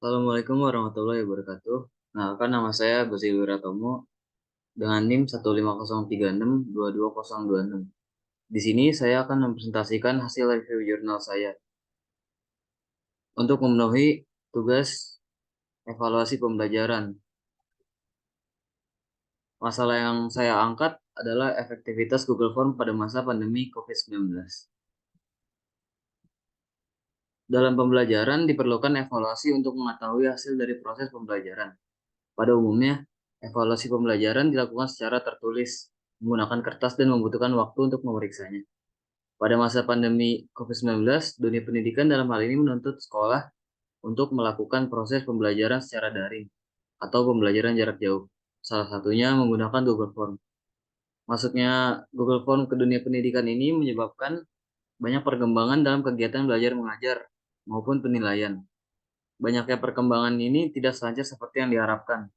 Assalamualaikum warahmatullahi wabarakatuh. Nah, kan nama saya Basil Wiratomo dengan NIM 15036222026. Di sini saya akan mempresentasikan hasil review jurnal saya untuk memenuhi tugas evaluasi pembelajaran. Masalah yang saya angkat adalah efektivitas Google Form pada masa pandemi COVID-19. Dalam pembelajaran diperlukan evaluasi untuk mengetahui hasil dari proses pembelajaran. Pada umumnya, evaluasi pembelajaran dilakukan secara tertulis, menggunakan kertas dan membutuhkan waktu untuk memeriksanya. Pada masa pandemi COVID-19, dunia pendidikan dalam hal ini menuntut sekolah untuk melakukan proses pembelajaran secara daring atau pembelajaran jarak jauh. Salah satunya menggunakan Google Form. Masuknya Google Form ke dunia pendidikan ini menyebabkan banyak perkembangan dalam kegiatan belajar mengajar maupun penilaian. Banyaknya perkembangan ini tidak selancar seperti yang diharapkan.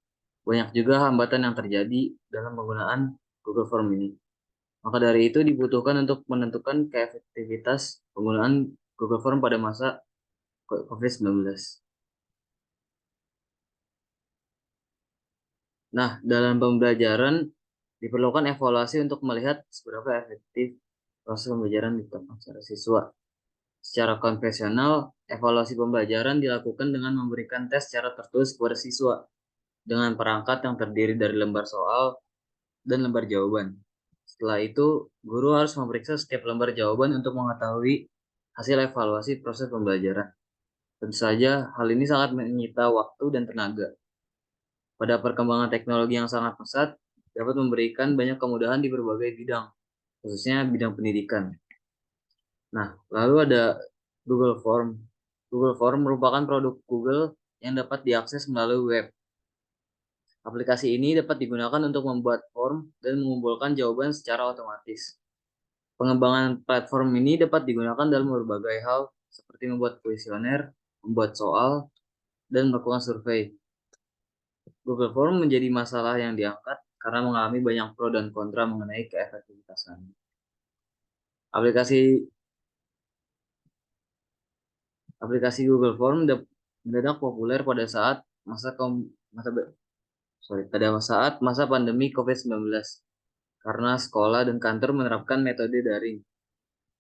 Banyak juga hambatan yang terjadi dalam penggunaan Google Form ini. Maka dari itu dibutuhkan untuk menentukan keefektivitas penggunaan Google Form pada masa COVID-19. Nah, dalam pembelajaran diperlukan evaluasi untuk melihat seberapa efektif proses pembelajaran diterapkan secara siswa. Secara konvensional, evaluasi pembelajaran dilakukan dengan memberikan tes secara tertulis kepada siswa dengan perangkat yang terdiri dari lembar soal dan lembar jawaban. Setelah itu, guru harus memeriksa setiap lembar jawaban untuk mengetahui hasil evaluasi proses pembelajaran. Tentu saja, hal ini sangat menyita waktu dan tenaga. Pada perkembangan teknologi yang sangat pesat, dapat memberikan banyak kemudahan di berbagai bidang, khususnya bidang pendidikan. Nah, lalu ada Google Form. Google Form merupakan produk Google yang dapat diakses melalui web. Aplikasi ini dapat digunakan untuk membuat form dan mengumpulkan jawaban secara otomatis. Pengembangan platform ini dapat digunakan dalam berbagai hal, seperti membuat kuesioner, membuat soal, dan melakukan survei. Google Form menjadi masalah yang diangkat karena mengalami banyak pro dan kontra mengenai keefektivitasan. Aplikasi aplikasi Google Form mendadak populer pada saat masa pada saat masa pandemi COVID-19 karena sekolah dan kantor menerapkan metode daring.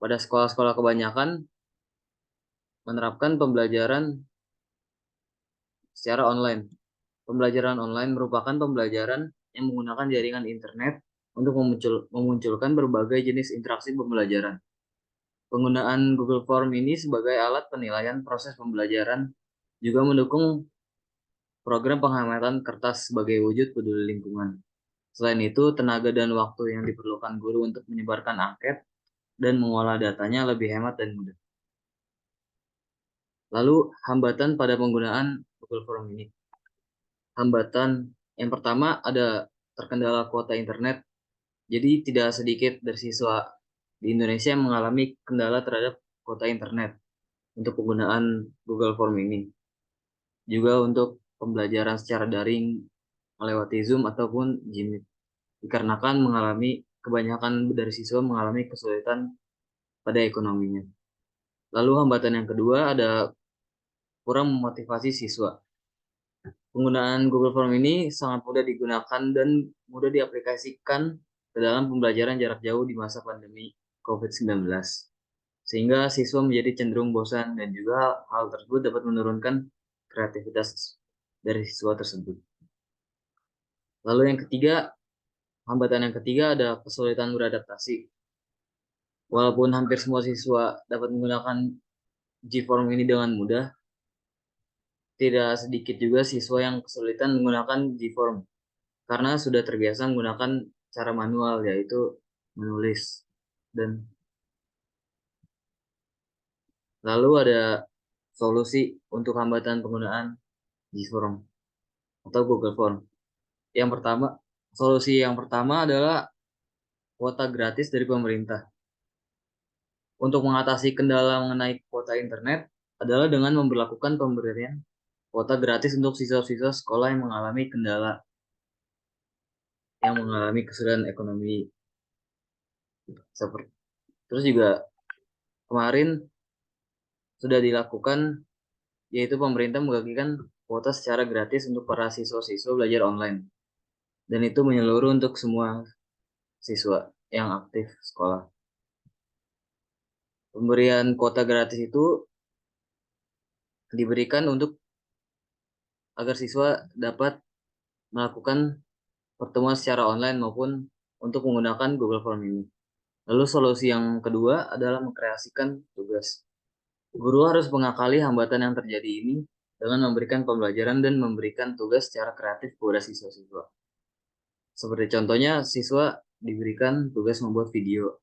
Pada sekolah-sekolah kebanyakan menerapkan pembelajaran secara online. Pembelajaran online merupakan pembelajaran yang menggunakan jaringan internet untuk memunculkan berbagai jenis interaksi pembelajaran. Penggunaan Google Form ini sebagai alat penilaian proses pembelajaran juga mendukung program penghematan kertas sebagai wujud peduli lingkungan. Selain itu, tenaga dan waktu yang diperlukan guru untuk menyebarkan angket dan mengolah datanya lebih hemat dan mudah. Lalu, hambatan pada penggunaan Google Form ini. Hambatan yang pertama ada terkendala kuota internet. Jadi tidak sedikit dari siswa di Indonesia yang mengalami kendala terhadap kuota internet untuk penggunaan Google Form ini. Juga untuk pembelajaran secara daring melewati Zoom ataupun Gmeet. Dikarenakan kebanyakan dari siswa mengalami kesulitan pada ekonominya. Lalu hambatan yang kedua ada kurang memotivasi siswa. Penggunaan Google Form ini sangat mudah digunakan dan mudah diaplikasikan ke dalam pembelajaran jarak jauh di masa pandemi COVID-19. Sehingga siswa menjadi cenderung bosan dan juga hal tersebut dapat menurunkan kreativitas dari siswa tersebut. Lalu hambatan yang ketiga ada kesulitan beradaptasi. Walaupun hampir semua siswa dapat menggunakan G-Form ini dengan mudah, tidak sedikit juga siswa yang kesulitan menggunakan G-Form karena sudah terbiasa menggunakan cara manual, yaitu menulis. Dan lalu ada solusi untuk hambatan penggunaan G-Form atau Google Form. Solusi yang pertama adalah kuota gratis dari pemerintah. Untuk mengatasi kendala mengenai kuota internet adalah dengan memberlakukan pemberian kuota gratis untuk siswa-siswa sekolah yang mengalami kesulitan ekonomi. Seperti terus juga kemarin sudah dilakukan, yaitu pemerintah membagikan kuota secara gratis untuk para siswa-siswa belajar online. Dan itu menyeluruh untuk semua siswa yang aktif sekolah. Pemberian kuota gratis itu diberikan untuk agar siswa dapat melakukan pertemuan secara online maupun untuk menggunakan Google Form ini. Lalu solusi yang kedua adalah mengkreasikan tugas. Guru harus mengakali hambatan yang terjadi ini dengan memberikan pembelajaran dan memberikan tugas secara kreatif kepada siswa-siswa. Seperti contohnya, siswa diberikan tugas membuat video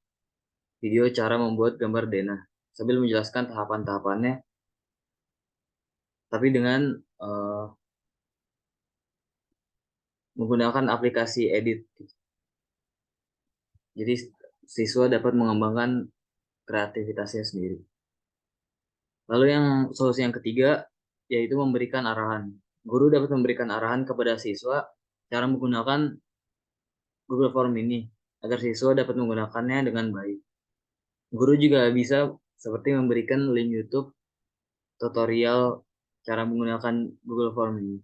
cara membuat gambar denah, sambil menjelaskan tahapan-tahapannya, tapi dengan eh, menggunakan aplikasi edit. Jadi siswa dapat mengembangkan kreativitasnya sendiri. Lalu yang solusi yang ketiga yaitu memberikan arahan. Guru dapat memberikan arahan kepada siswa cara menggunakan Google Form ini agar siswa dapat menggunakannya dengan baik. Guru juga bisa seperti memberikan link YouTube tutorial cara menggunakan Google Form ini.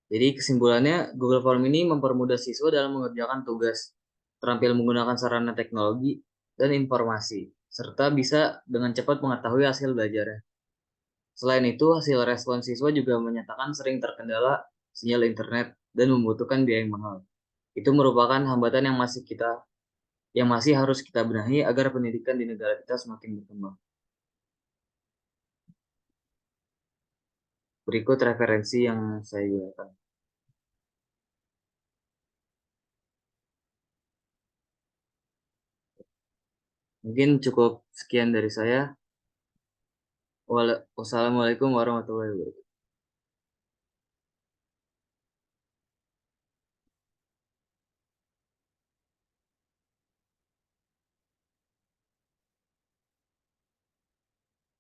Jadi kesimpulannya, Google Form ini mempermudah siswa dalam mengerjakan tugas, terampil menggunakan sarana teknologi dan informasi, serta bisa dengan cepat mengetahui hasil belajarnya. Selain itu, hasil respon siswa juga menyatakan sering terkendala sinyal internet dan membutuhkan biaya yang mahal. Itu merupakan hambatan yang masih harus kita benahi agar pendidikan di negara kita semakin berkembang. Berikut referensi yang saya gunakan. Mungkin cukup sekian dari saya. Wassalamualaikum warahmatullahi wabarakatuh.